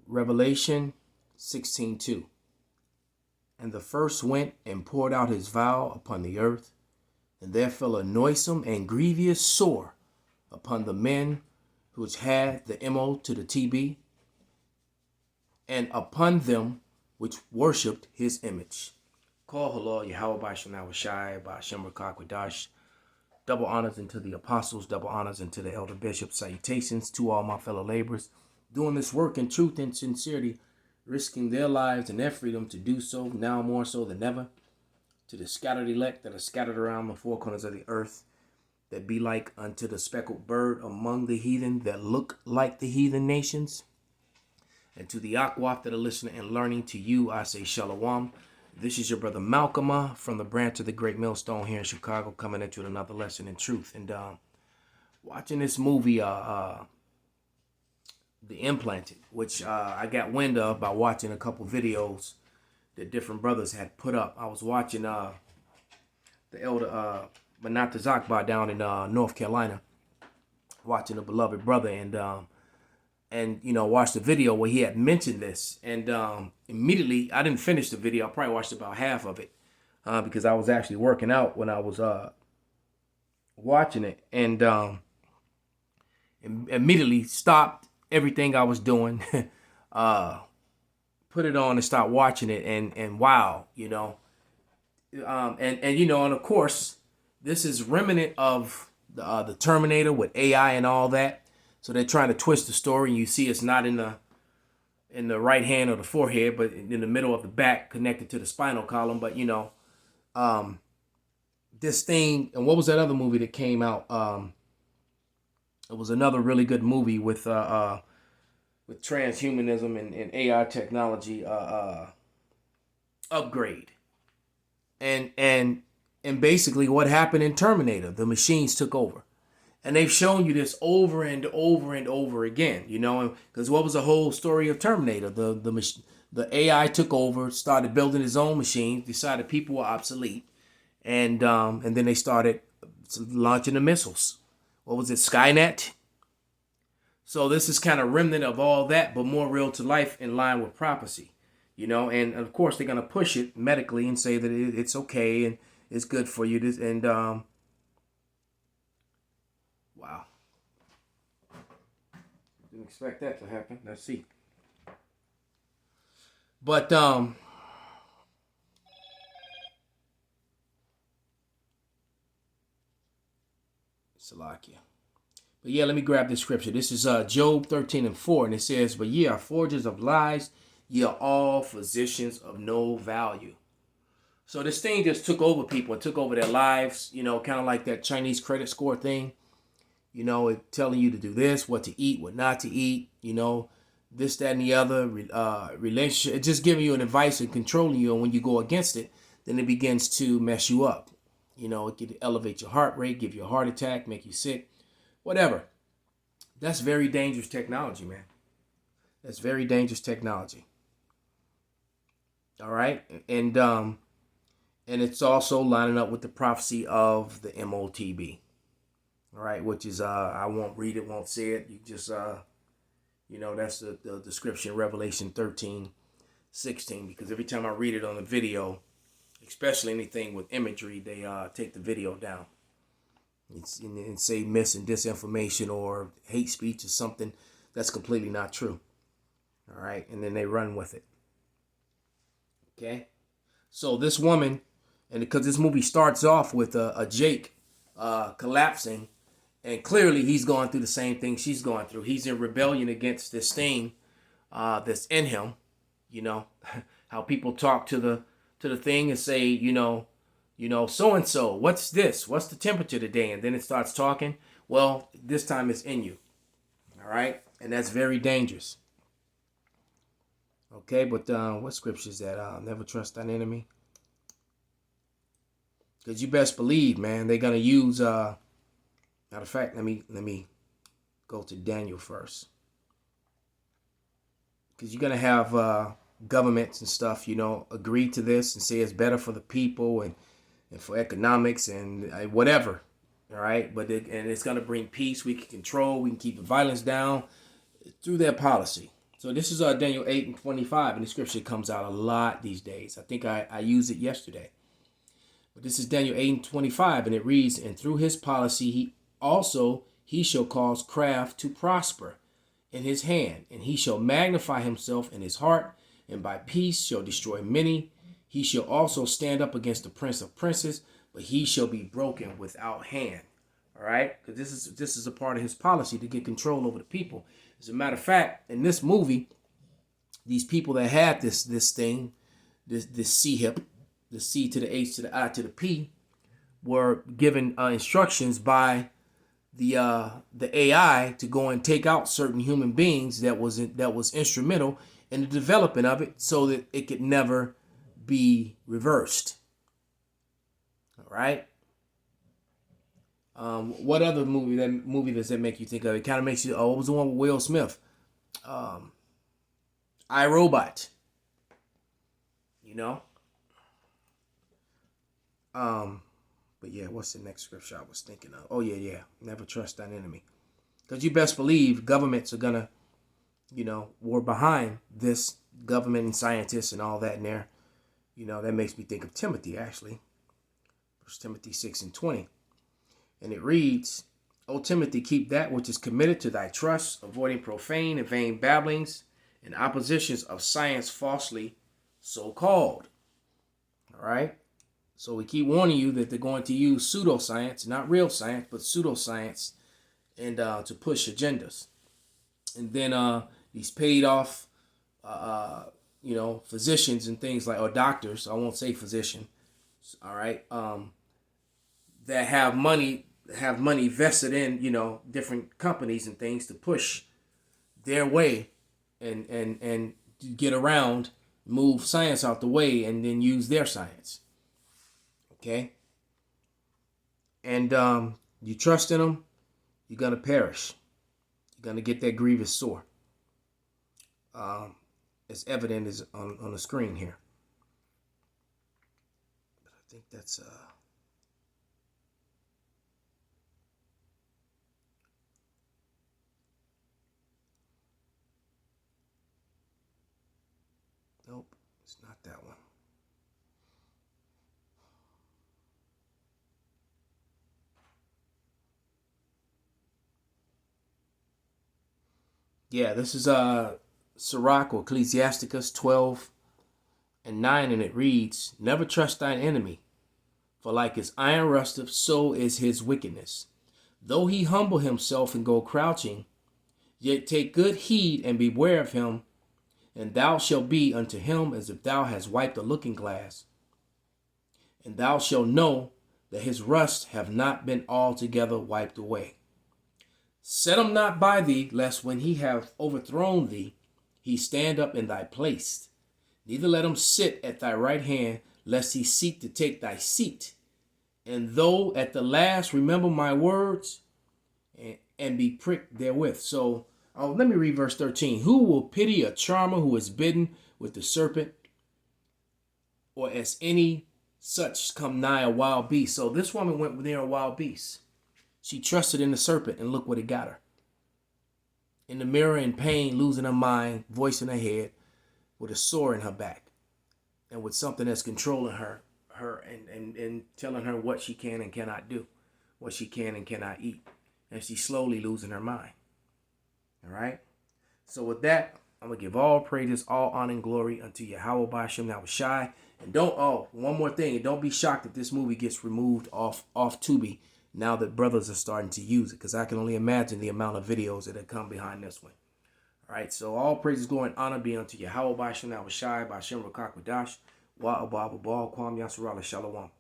Revelation 16:2. And the first went and poured out his vial upon the earth, and there fell a noisome and grievous sore upon the men which had the MO to the TB, and upon them which worshipped his image. Call halal Yahweh Basham Shai Basham Rakakwadash. Double honors into the apostles, double honors into the elder bishops. Salutations to all my fellow laborers doing this work in truth and sincerity, risking their lives and their freedom to do so, now more so than ever. To the scattered elect that are scattered around the four corners of the earth, that be like unto the speckled bird among the heathen, that look like the heathen nations. And to the Akwaf that are listening and learning, to you I say Shalom. This is your brother Malcolm from the branch of the Great Millstone here in Chicago, coming at you with another lesson in truth. And watching this movie, The Implanted, which I got wind of by watching a couple videos that different brothers had put up. I was watching the elder Manat Zakba down in North Carolina, watching the beloved brother, and you know, watched the video where he had mentioned this, and immediately I didn't finish the video. I probably watched about half of it because I was actually working out when I was watching it, and immediately stopped everything I was doing, put it on and start watching it, and wow, you know, and you know, and of course this is remnant of the Terminator with AI and all that. So they're trying to twist the story, and you see it's not in the right hand or the forehead, but in the middle of the back, connected to the spinal column. But you know, this thing, and what was that other movie that came out? It was another really good movie with transhumanism and AI technology, Upgrade, and basically what happened in Terminator, the machines took over. And they've shown you this over and over and over again, you know, because what was the whole story of Terminator? The AI took over, started building his own machines, decided people were obsolete, and then they started launching the missiles. What was it, Skynet? So this is kind of remnant of all that, but more real to life, in line with prophecy, you know. And of course they're gonna push it medically and say that it's okay and it's good for you. Wow. Didn't expect that to happen. Let's see. But Salakia. But yeah, let me grab this scripture. This is Job 13:4, and it says, "But ye are forgers of lies, ye are all physicians of no value." So this thing just took over people. It took over their lives, you know, kind of like that Chinese credit score thing. You know, it telling you to do this, what to eat, what not to eat, you know, this, that, and the other, relationship. It's just giving you an advice and controlling you. And when you go against it, then it begins to mess you up. You know, it could elevate your heart rate, give you a heart attack, make you sick, whatever. That's very dangerous technology, man. That's very dangerous technology. All right. And it's also lining up with the prophecy of the MOTB. All right, which is, I won't read it, won't say it. You just, you know, that's the description, Revelation 13:16, because every time I read it on a video, especially anything with imagery, they take the video down and say mis and disinformation or hate speech or something that's completely not true. All right, and then they run with it. Okay, so this woman, and because this movie starts off with a Jake collapsing, and clearly he's going through the same thing she's going through. He's in rebellion against this thing that's in him. You know, how people talk to the thing and say, you know, so and so, what's this? What's the temperature today? And then it starts talking. Well, this time it's in you. All right, and that's very dangerous. Okay, but what scripture is that? Never trust thine enemy. Because you best believe, man, they're gonna use. Matter of fact, let me go to Daniel first, because you're gonna have governments and stuff, you know, agree to this and say it's better for the people and for economics and whatever. All right, but and it's gonna bring peace. We can control. We can keep the violence down through their policy. So this is Daniel 8:25, and the scripture comes out a lot these days. I think I used it yesterday. But this is Daniel 8:25, and it reads, and through his policy he shall cause craft to prosper in his hand, and he shall magnify himself in his heart, and by peace shall destroy many. He shall also stand up against the prince of princes, but he shall be broken without hand. All right, because this is a part of his policy to get control over the people. As a matter of fact, in this movie, these people that had this thing, this C hip, the C to the H to the I to the P, were given instructions by the AI to go and take out certain human beings that was instrumental in the development of it, so that it could never be reversed. All right. What other movie does that make you think of? It kind of makes you. Oh, what was the one with Will Smith? iRobot. You know. But yeah, what's the next scripture I was thinking of? Oh yeah. Never trust thine enemy, because you best believe governments are gonna, we're behind this government and scientists and all that in there. That makes me think of Timothy actually. 1 Timothy 6:20. And it reads, O Timothy, keep that which is committed to thy trust, avoiding profane and vain babblings and oppositions of science falsely so called. All right. So we keep warning you that they're going to use pseudoscience, not real science, but pseudoscience, and to push agendas. And then these paid off, physicians and things like, or doctors, I won't say physician, all right, that have money vested in, different companies and things to push their way and get around, move science out the way, and then use their science. Okay? And you trust in them, you're going to perish. You're going to get that grievous sore. As evident as on the screen here. But I think that's... Nope, it's not that one. Yeah, this is Sirach or Ecclesiasticus 12:9, and it reads, Never trust thine enemy, for like his iron rusteth, so is his wickedness. Though he humble himself and go crouching, yet take good heed and beware of him, and thou shalt be unto him as if thou hast wiped a looking glass. And thou shalt know that his rust have not been altogether wiped away. Set him not by thee, lest when he have overthrown thee, he stand up in thy place. Neither let him sit at thy right hand, lest he seek to take thy seat. And though at the last remember my words, and be pricked therewith. So, let me read verse 13. Who will pity a charmer who is bidden with the serpent, or as any such come nigh a wild beast? So this woman went near a wild beast. She trusted in the serpent, and look what it got her. In the mirror, in pain, losing her mind, voice in her head, with a sore in her back, and with something that's controlling her and telling her what she can and cannot do, what she can and cannot eat. And she's slowly losing her mind. All right? So with that, I'm going to give all praises, all honor and glory unto Yahweh Ba'ashem Yahushai. And one more thing. Don't be shocked if this movie gets removed off TUBI now that brothers are starting to use it, because I can only imagine the amount of videos that have come behind this one. All right, so all praises, glory, and honor be unto Yahweh Ba'ashem Yahushai, Ba'ashem Rakakwadash, Wa Abba Abba Kwam Yasurala Shalom.